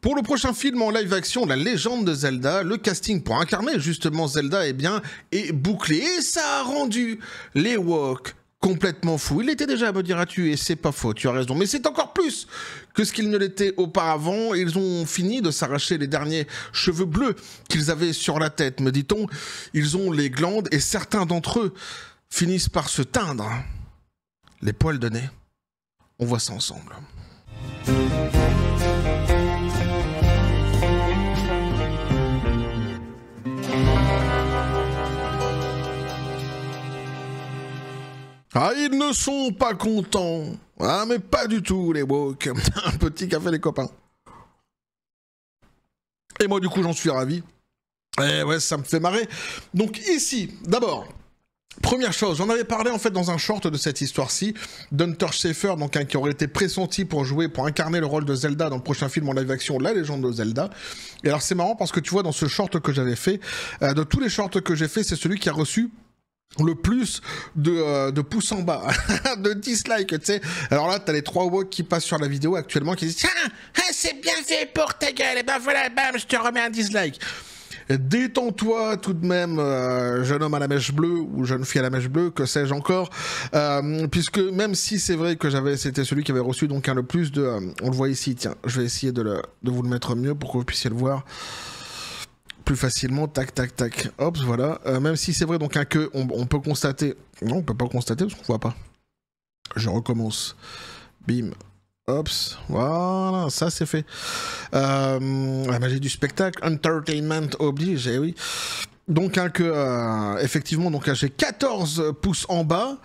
Pour le prochain film en live action, La Légende de Zelda, le casting pour incarner justement Zelda est bouclé. Et ça a rendu les Woks complètement fous. Il était déjà, me diras-tu, et c'est pas faux, tu as raison. Mais c'est encore plus que ce qu'il ne l'était auparavant. Ils ont fini de s'arracher les derniers cheveux bleus qu'ils avaient sur la tête, me dit-on. Ils ont les glandes et certains d'entre eux finissent par se teindre les poils de nez. On voit ça ensemble. Ah, ils ne sont pas contents. Ah, mais pas du tout, les Woks. Un petit café, les copains. Et moi, du coup, j'en suis ravi. Et ouais, ça me fait marrer. Donc ici, d'abord, première chose, j'en avais parlé en fait dans un short de cette histoire-ci, d'Hunter Schafer, donc qui aurait été pressenti pour incarner le rôle de Zelda dans le prochain film en live action, La Légende de Zelda. Et alors c'est marrant parce que tu vois, dans ce short que j'avais fait, de tous les shorts que j'ai fait, c'est celui qui a reçu le plus de pouces en bas, de dislikes, tu sais. Alors là, t'as les 3 Woks qui passent sur la vidéo actuellement qui disent « Tiens, c'est bien fait pour ta gueule, et ben voilà, bam, je te remets un dislike ». Détends-toi tout de même, jeune homme à la mèche bleue ou jeune fille à la mèche bleue, que sais-je encore, puisque même si c'est vrai que c'était celui qui avait reçu donc le plus de, on le voit ici, tiens, je vais essayer de vous le mettre mieux pour que vous puissiez le voir plus facilement, tac, tac, tac, hop, voilà, même si c'est vrai donc que on peut constater, non, on peut pas constater parce qu'on voit pas, je recommence, bim. Hops, voilà, ça c'est fait. La magie du spectacle, entertainment oblige, eh oui. Donc effectivement, donc j'ai 14 pouces en bas.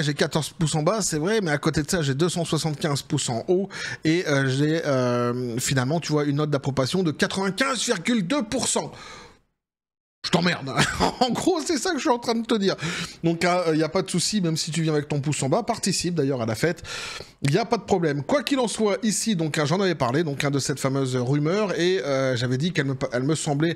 J'ai 14 pouces en bas, c'est vrai, mais à côté de ça, j'ai 275 pouces en haut et j'ai finalement, tu vois, une note d'approbation de 95,2%. Je t'emmerde. En gros, c'est ça que je suis en train de te dire. Donc, il n'y a pas de souci, même si tu viens avec ton pouce en bas, participe d'ailleurs à la fête. Il n'y a pas de problème. Quoi qu'il en soit, ici, donc j'en avais parlé, donc de cette fameuse rumeur, et j'avais dit qu'elle me semblait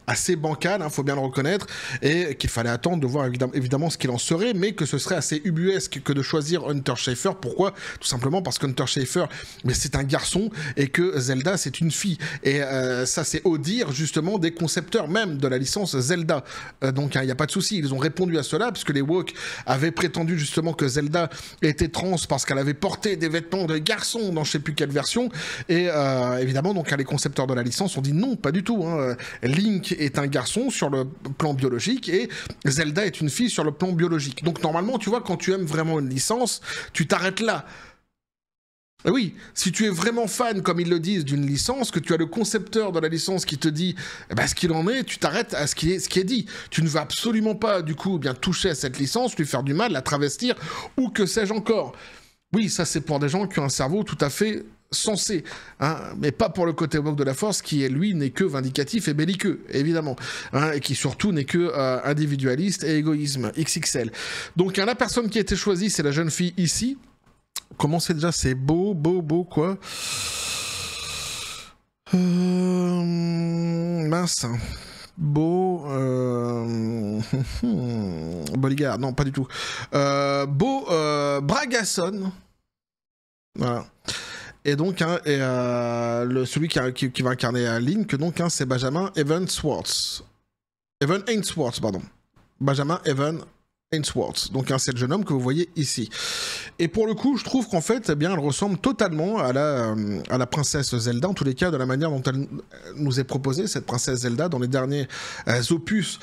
assez bancale, faut bien le reconnaître, et qu'il fallait attendre de voir évidemment ce qu'il en serait, mais que ce serait assez ubuesque que de choisir Hunter Schafer. Pourquoi? Tout simplement parce qu'Hunter Schafer, mais c'est un garçon, et que Zelda, c'est une fille. Et ça, c'est au dire, justement, des concepteurs même de la licence Zelda. Donc, il n'y a pas de souci. Ils ont répondu à cela, puisque les Woks avaient prétendu, justement, que Zelda était trans parce qu'elle avait porté des vêtements de garçon dans je sais plus quelle version. Et évidemment, donc, les concepteurs de la licence ont dit non, pas du tout. Link est un garçon sur le plan biologique et Zelda est une fille sur le plan biologique. Donc normalement, tu vois, quand tu aimes vraiment une licence, tu t'arrêtes là. Et oui, si tu es vraiment fan, comme ils le disent, d'une licence, que tu as le concepteur de la licence qui te dit ce qu'il en est, tu t'arrêtes à ce qui est dit. Tu ne vas absolument pas, du coup, bien toucher à cette licence, lui faire du mal, la travestir, ou que sais-je encore. Oui, ça c'est pour des gens qui ont un cerveau tout à fait sensé, mais pas pour le côté woke de la force qui, lui, n'est que vindicatif et belliqueux, évidemment, et qui surtout n'est que individualiste et égoïsme XXL. Donc la personne qui a été choisie, c'est la jeune fille ici. Comment c'est déjà? C'est beau, quoi. Mince. Beau, Boligard, non, pas du tout. Beau Bragasson. Voilà. Et donc, celui qui va incarner Link, donc, c'est Benjamin Evan Ainsworth, pardon. Benjamin Evan Ainsworth. Donc, c'est le jeune homme que vous voyez ici. Et pour le coup, je trouve qu'en fait, elle ressemble totalement à la princesse Zelda, en tous les cas, de la manière dont elle nous est proposée, cette princesse Zelda, dans les derniers opus,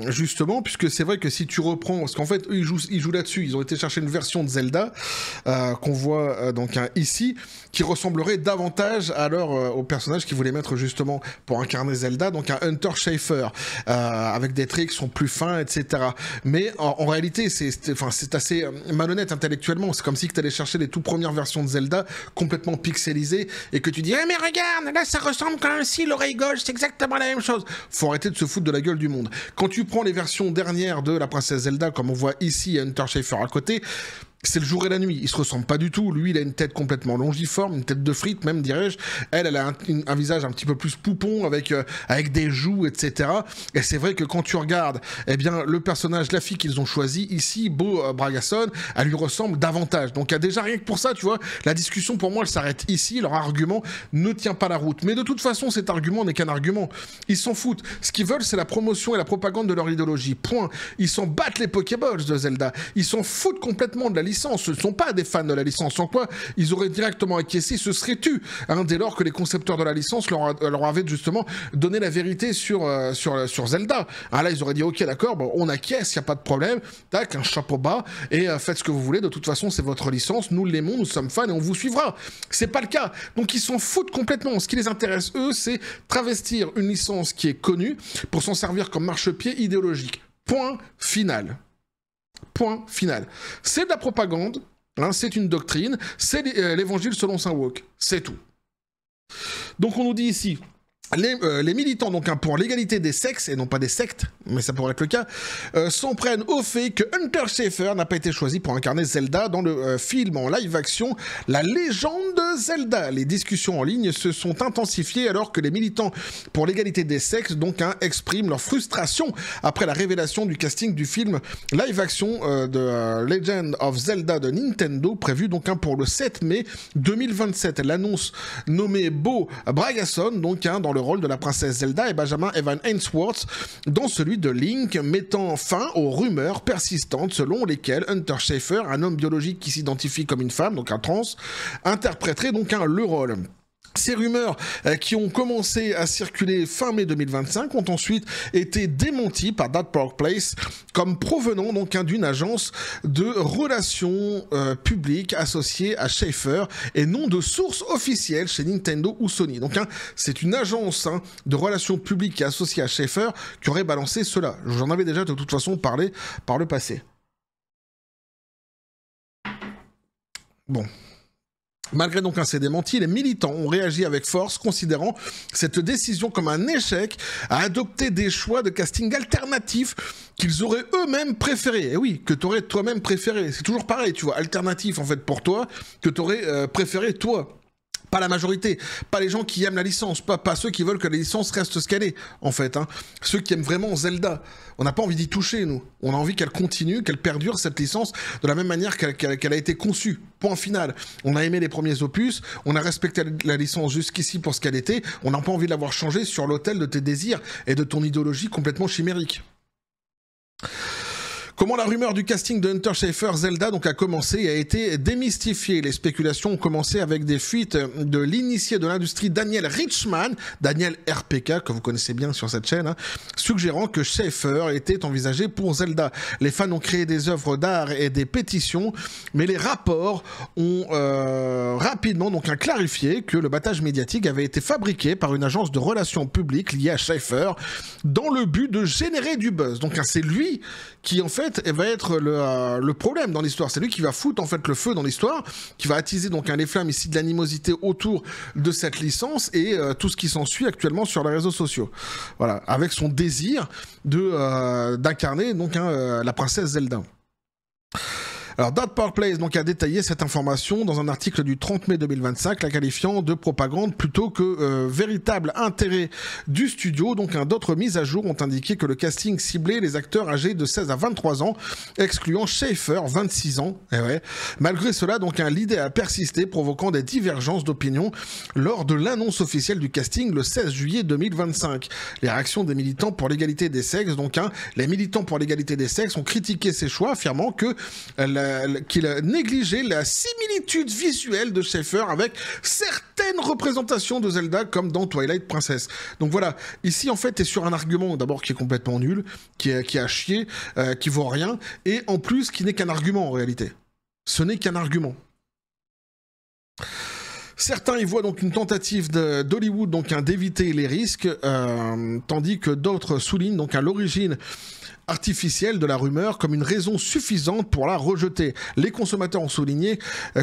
justement, puisque c'est vrai que si tu reprends, parce qu'en fait, eux, ils jouent là-dessus, ils ont été chercher une version de Zelda, qu'on voit ici, qui ressemblerait davantage au personnage qu'ils voulaient mettre justement pour incarner Zelda, donc un Hunter Schafer, avec des traits qui sont plus fins, etc. Mais en réalité, c'est assez malhonnête intellectuellement. C'est comme si tu allais chercher les toutes premières versions de Zelda complètement pixelisées et que tu dis mais regarde, là ça ressemble quand même si l'oreille gauche, c'est exactement la même chose. Faut arrêter de se foutre de la gueule du monde. Quand tu prends les versions dernières de la princesse Zelda, comme on voit ici Hunter Schafer à côté, c'est le jour et la nuit. Ils se ressemblent pas du tout. Lui, il a une tête complètement longiforme, une tête de frite même, dirais-je. Elle a un visage un petit peu plus poupon, avec des joues, etc. Et c'est vrai que quand tu regardes, eh bien, le personnage, la fille qu'ils ont choisi ici, Beau Bragason, elle lui ressemble davantage. Donc, déjà rien que pour ça, tu vois, la discussion pour moi, elle s'arrête ici. Leur argument ne tient pas la route. Mais de toute façon, cet argument n'est qu'un argument. Ils s'en foutent. Ce qu'ils veulent, c'est la promotion et la propagande de leur idéologie. Point. Ils s'en battent les Pokéballs de Zelda. Ils s'en foutent complètement de la licence. Ce ne sont pas des fans de la licence. Sans quoi, ils auraient directement acquiescé, se seraient tus, hein, dès lors que les concepteurs de la licence leur avaient justement donné la vérité sur Zelda. Ah, là, ils auraient dit, ok, d'accord, bon, on acquiesce, il n'y a pas de problème, tac, un chapeau bas, et faites ce que vous voulez, de toute façon, c'est votre licence, nous l'aimons, nous sommes fans, et on vous suivra. C'est pas le cas. Donc, ils s'en foutent complètement. Ce qui les intéresse, eux, c'est travestir une licence qui est connue pour s'en servir comme marchepied idéologique. Point final. Point final. C'est de la propagande, hein, c'est une doctrine, c'est l'évangile selon Saint Wok. C'est tout. Donc on nous dit ici, les militants donc, hein, pour l'égalité des sexes, et non pas des sectes, mais ça pourrait être le cas, s'en prennent au fait que Hunter Schafer n'a pas été choisi pour incarner Zelda dans le film en live-action La Légende de Zelda. Les discussions en ligne se sont intensifiées alors que les militants pour l'égalité des sexes donc, hein, expriment leur frustration après la révélation du casting du film live-action de Legend of Zelda de Nintendo, prévu donc, hein, pour le 7 mai 2027. L'annonce nommée Beau Bragason, donc hein, dans le rôle de la princesse Zelda, et Benjamin Evan Ainsworth dans celui de Link, mettant fin aux rumeurs persistantes selon lesquelles Hunter Schafer, un homme biologique qui s'identifie comme une femme, donc un trans, interpréterait donc le rôle. Ces rumeurs qui ont commencé à circuler fin mai 2025 ont ensuite été démenties par That Park Place comme provenant donc d'une agence de relations publiques associée à Schafer et non de source officielle chez Nintendo ou Sony. Donc c'est une agence de relations publiques associée à Schafer qui aurait balancé cela. Je vous en avais déjà de toute façon parlé par le passé. Bon. Malgré donc ces démentis, les militants ont réagi avec force, considérant cette décision comme un échec à adopter des choix de casting alternatifs qu'ils auraient eux-mêmes préférés. Et oui, que tu aurais toi-même préféré. C'est toujours pareil, tu vois, alternatif en fait pour toi, que tu aurais préféré toi. Pas la majorité, pas les gens qui aiment la licence, pas ceux qui veulent que la licence reste ce qu'elle est, en fait. Hein. Ceux qui aiment vraiment Zelda. On n'a pas envie d'y toucher, nous. On a envie qu'elle continue, qu'elle perdure, cette licence, de la même manière qu'elle a été conçue. Point final. On a aimé les premiers opus, on a respecté la licence jusqu'ici pour ce qu'elle était, on n'a pas envie de l'avoir changée sur l'autel de tes désirs et de ton idéologie complètement chimérique. Comment la rumeur du casting de Hunter Schafer Zelda donc a commencé et a été démystifiée. Les spéculations ont commencé avec des fuites de l'initié de l'industrie Daniel Richman, Daniel RPK, que vous connaissez bien sur cette chaîne, hein, suggérant que Schafer était envisagé pour Zelda. Les fans ont créé des œuvres d'art et des pétitions, mais les rapports ont rapidement donc clarifié que le battage médiatique avait été fabriqué par une agence de relations publiques liée à Schafer dans le but de générer du buzz. Donc c'est lui qui en fait va être le problème dans l'histoire. C'est lui qui va foutre en fait le feu dans l'histoire, qui va attiser donc les flammes ici de l'animosité autour de cette licence et tout ce qui s'ensuit actuellement sur les réseaux sociaux. Voilà, avec son désir d'incarner donc la princesse Zelda. Alors, That Park Place donc, a détaillé cette information dans un article du 30 mai 2025, la qualifiant de propagande plutôt que véritable intérêt du studio. Donc, d'autres mises à jour ont indiqué que le casting ciblait les acteurs âgés de 16 à 23 ans, excluant Schafer, 26 ans. Et ouais. Malgré cela, donc, l'idée a persisté, provoquant des divergences d'opinion lors de l'annonce officielle du casting le 16 juillet 2025. Les réactions des militants pour l'égalité des sexes, donc, les militants pour l'égalité des sexes ont critiqué ces choix, affirmant que qu'il a négligé la similitude visuelle de Schafer avec certaines représentations de Zelda comme dans Twilight Princess. Donc voilà, ici en fait t'es sur un argument d'abord qui est complètement nul, qui est à chier, qui vaut rien, et en plus qui n'est qu'un argument en réalité. Ce n'est qu'un argument. Certains y voient donc une tentative d'Hollywood donc d'éviter les risques, tandis que d'autres soulignent donc à l'origine artificielle de la rumeur comme une raison suffisante pour la rejeter. Les consommateurs ont souligné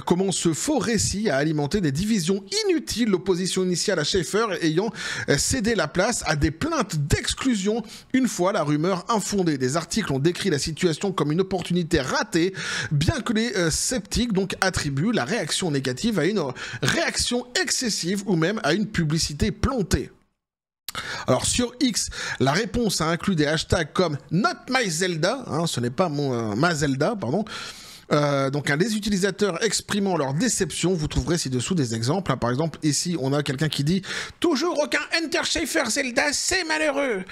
comment ce faux récit a alimenté des divisions inutiles, l'opposition initiale à Schaeffer ayant cédé la place à des plaintes d'exclusion une fois la rumeur infondée. Des articles ont décrit la situation comme une opportunité ratée, bien que les sceptiques donc attribuent la réaction négative à une réaction excessive ou même à une publicité plantée. Alors sur X, la réponse a inclus des hashtags comme Not My Zelda, ce n'est pas ma Zelda, pardon. Donc les utilisateurs exprimant leur déception, vous trouverez ci-dessous des exemples. Par exemple, ici, on a quelqu'un qui dit « Toujours aucun Enter Schaeffer Zelda, c'est malheureux !»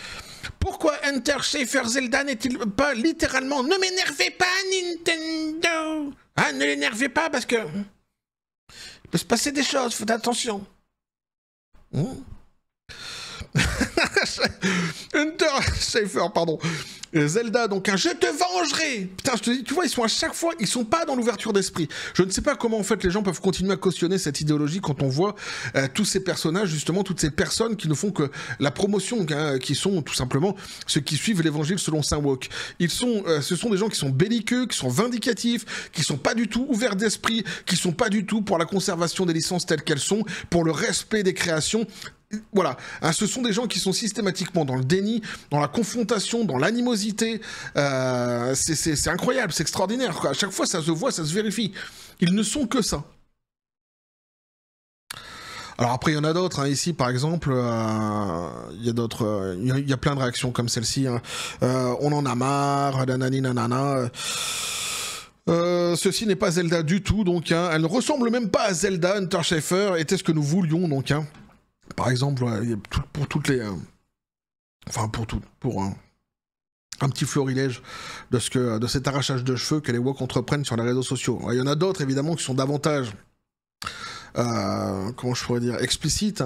Pourquoi Enter Schaeffer Zelda n'est-il pas littéralement « Ne m'énervez pas, Nintendo !» Ne l'énervez pas parce que... il peut se passer des choses, faites attention. Enter Schaeffer, pardon. Zelda, donc un je te vengerai. Putain, je te dis, tu vois, ils sont à chaque fois, ils sont pas dans l'ouverture d'esprit. Je ne sais pas comment en fait les gens peuvent continuer à cautionner cette idéologie quand on voit tous ces personnages, justement, toutes ces personnes qui ne font que la promotion, qui sont tout simplement ceux qui suivent l'évangile selon Saint Wok. Ce sont des gens qui sont belliqueux, qui sont vindicatifs, qui sont pas du tout ouverts d'esprit, qui sont pas du tout pour la conservation des licences telles qu'elles sont, pour le respect des créations. Voilà, ce sont des gens qui sont systématiquement dans le déni, dans la confrontation, dans l'animosité. C'est incroyable, c'est extraordinaire, quoi. À chaque fois, ça se voit, ça se vérifie. Ils ne sont que ça. Alors après, il y en a d'autres. Ici, par exemple, il y a d'autres. Il y a plein de réactions comme celle-ci. On en a marre, nanani nanana. Ceci n'est pas Zelda du tout, donc. Elle ne ressemble même pas à Zelda. Enter Schaeffer était ce que nous voulions, donc. Par exemple, pour toutes les... enfin, pour un petit florilège de cet arrachage de cheveux que les Wok entreprennent sur les réseaux sociaux. Il y en a d'autres, évidemment, qui sont davantage... comment je pourrais dire, explicites,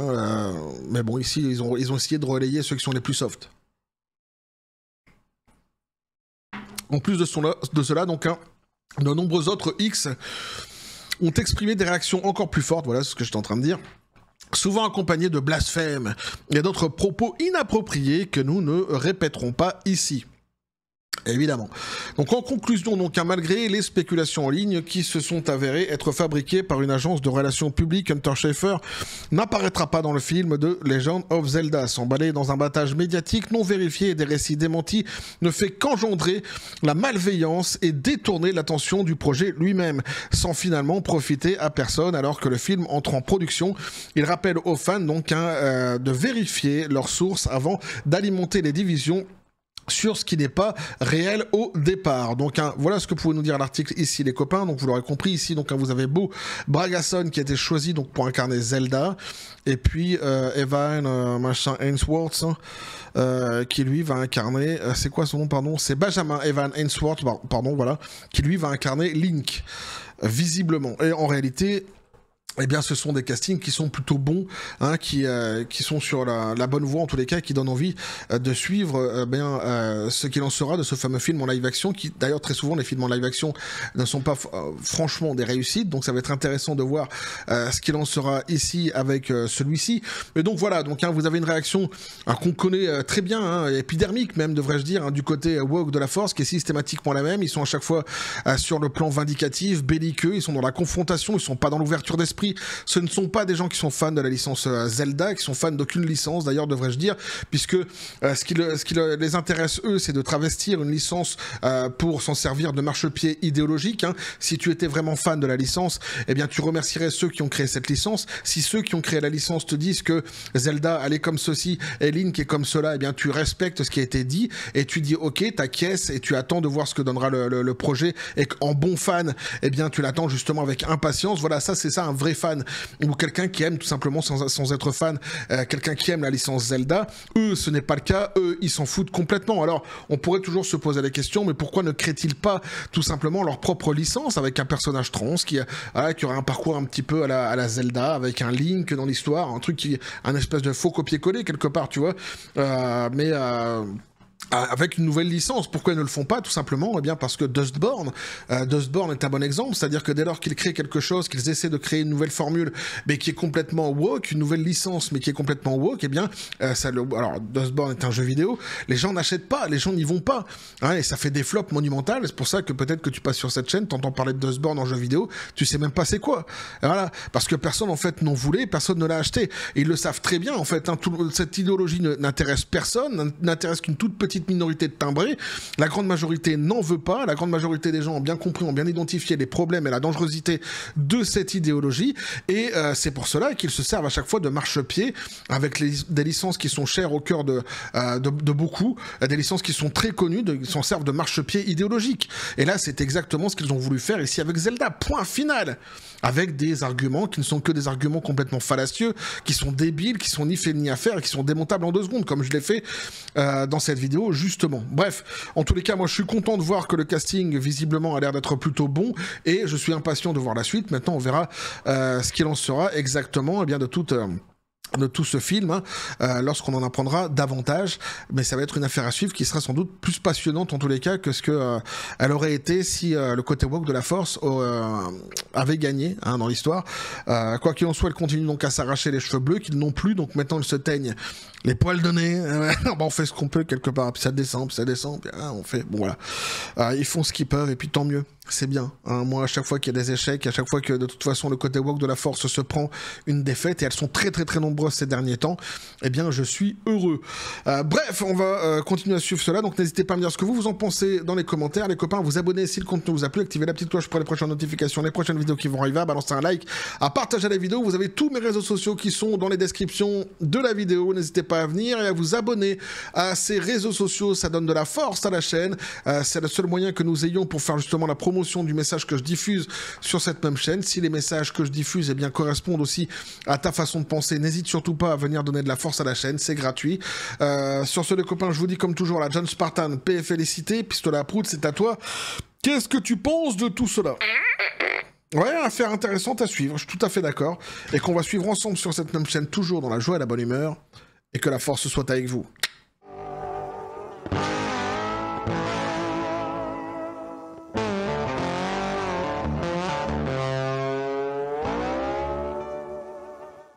mais bon, ici, ils ont essayé de relayer ceux qui sont les plus soft. En plus de cela, donc, de nombreux autres X ont exprimé des réactions encore plus fortes, voilà ce que j'étais en train de dire, souvent accompagnés de blasphèmes et d'autres propos inappropriés que nous ne répéterons pas ici. Évidemment. Donc en conclusion, malgré les spéculations en ligne qui se sont avérées être fabriquées par une agence de relations publiques, Enter Schaeffer n'apparaîtra pas dans le film de Legend of Zelda. S'emballer dans un battage médiatique non vérifié et des récits démentis ne fait qu'engendrer la malveillance et détourner l'attention du projet lui-même, sans finalement profiter à personne alors que le film entre en production. Il rappelle aux fans de vérifier leurs sources avant d'alimenter les divisions sur ce qui n'est pas réel au départ. Donc voilà ce que pouvait nous dire l'article ici les copains. Donc vous l'aurez compris ici, vous avez Bo Bragason qui a été choisi pour incarner Zelda, et puis Evan Ainsworth qui lui va incarner, c'est quoi son nom, pardon, c'est Benjamin Evan Ainsworth, pardon, voilà, qui lui va incarner Link, visiblement. Et en réalité, eh bien, ce sont des castings qui sont plutôt bons, qui sont sur la bonne voie en tous les cas, qui donnent envie de suivre ce qu'il en sera de ce fameux film en live action, qui d'ailleurs très souvent les films en live action ne sont pas franchement des réussites, donc ça va être intéressant de voir ce qu'il en sera ici avec celui-ci. Mais donc voilà, vous avez une réaction qu'on connaît très bien, épidermique même devrais-je dire, du côté woke de la force, qui est systématiquement la même. Ils sont à chaque fois sur le plan vindicatif, belliqueux, ils sont dans la confrontation, ils sont pas dans l'ouverture d'esprit. Ce ne sont pas des gens qui sont fans de la licence Zelda, qui sont fans d'aucune licence d'ailleurs devrais-je dire, puisque ce qui les intéresse eux, c'est de travestir une licence pour s'en servir de marchepied idéologique. Si tu étais vraiment fan de la licence, eh bien tu remercierais ceux qui ont créé cette licence. Si ceux qui ont créé la licence te disent que Zelda elle est comme ceci et Link est comme cela, eh bien tu respectes ce qui a été dit et tu dis ok, t'acquiesces et tu attends de voir ce que donnera le projet, et qu'en bon fan, eh bien tu l'attends justement avec impatience. Voilà, ça c'est ça un vrai fan, ou quelqu'un qui aime tout simplement sans être fan, quelqu'un qui aime la licence Zelda. Eux, ce n'est pas le cas, eux, ils s'en foutent complètement. Alors, on pourrait toujours se poser la question, mais pourquoi ne créent-ils pas tout simplement leur propre licence avec un personnage trans qui aurait un parcours un petit peu à la Zelda, avec un Link dans l'histoire, un truc un espèce de faux copier-coller quelque part, tu vois, avec une nouvelle licence. Pourquoi ils ne le font pas? Tout simplement, eh bien parce que Dustborn est un bon exemple, c'est-à-dire que dès lors qu'ils créent quelque chose, qu'ils essaient de créer une nouvelle formule, mais qui est complètement woke, une nouvelle licence, mais qui est complètement woke, eh bien, alors Dustborn est un jeu vidéo, les gens n'achètent pas, les gens n'y vont pas, hein, et ça fait des flops monumentales. C'est pour ça que peut-être que tu passes sur cette chaîne, t'entends parler de Dustborn en jeu vidéo, tu sais même pas c'est quoi. Et voilà, parce que personne en fait n'en voulait, personne ne l'a acheté. Et ils le savent très bien en fait, hein, cette idéologie n'intéresse personne, n'intéresse qu'une toute petite minorité de timbrés. La grande majorité n'en veut pas. La grande majorité des gens ont bien compris, ont bien identifié les problèmes et la dangerosité de cette idéologie. Et c'est pour cela qu'ils se servent à chaque fois de marchepied avec des licences qui sont chères au cœur de beaucoup, des licences qui sont très connues, ils s'en servent de marchepied idéologique. Et là, c'est exactement ce qu'ils ont voulu faire ici avec Zelda. Point final. Avec des arguments qui ne sont que des arguments complètement fallacieux, qui sont débiles, qui sont ni faits ni à faire et qui sont démontables en 2 secondes, comme je l'ai fait dans cette vidéo, justement. Bref, en tous les cas, moi je suis content de voir que le casting, visiblement, a l'air d'être plutôt bon, et je suis impatient de voir la suite. Maintenant, on verra ce qu'il en sera exactement, eh bien, de tout ce film, hein, lorsqu'on en apprendra davantage, mais ça va être une affaire à suivre qui sera sans doute plus passionnante en tous les cas que ce que elle aurait été si le côté woke de la Force avait gagné, hein, dans l'histoire. Quoi qu'il en soit, elle continue donc à s'arracher les cheveux bleus qu'ils n'ont plus, donc maintenant ils se teignent les poils de nez. Bon, on fait ce qu'on peut quelque part, puis ça descend, puis hein, on fait, bon voilà. Ils font ce qu'ils peuvent et puis tant mieux. C'est bien, hein. Moi, à chaque fois qu'il y a des échecs, à chaque fois que de toute façon le côté woke de la Force se prend une défaite, et elles sont très très très nombreuses ces derniers temps, eh bien je suis heureux. Bref, on va continuer à suivre cela, donc n'hésitez pas à me dire ce que vous en pensez dans les commentaires, les copains, vous abonner si le contenu vous a plu, activez la petite cloche pour les prochaines notifications, les prochaines vidéos qui vont arriver, à balancer un like, à partager la vidéo. Vous avez tous mes réseaux sociaux qui sont dans les descriptions de la vidéo, n'hésitez pas à venir et à vous abonner à ces réseaux sociaux, ça donne de la force à la chaîne, c'est le seul moyen que nous ayons pour faire justement la promotion du message que je diffuse sur cette même chaîne. Si les messages que je diffuse, eh bien, correspondent aussi à ta façon de penser, n'hésite surtout pas à venir donner de la force à la chaîne, c'est gratuit. Sur ce, les copains, je vous dis comme toujours, la John Spartan, paix et félicité, pistolet à prout, c'est à toi. Qu'est-ce que tu penses de tout cela? Ouais, affaire intéressante à suivre, je suis tout à fait d'accord, et qu'on va suivre ensemble sur cette même chaîne, toujours dans la joie et la bonne humeur, et que la force soit avec vous.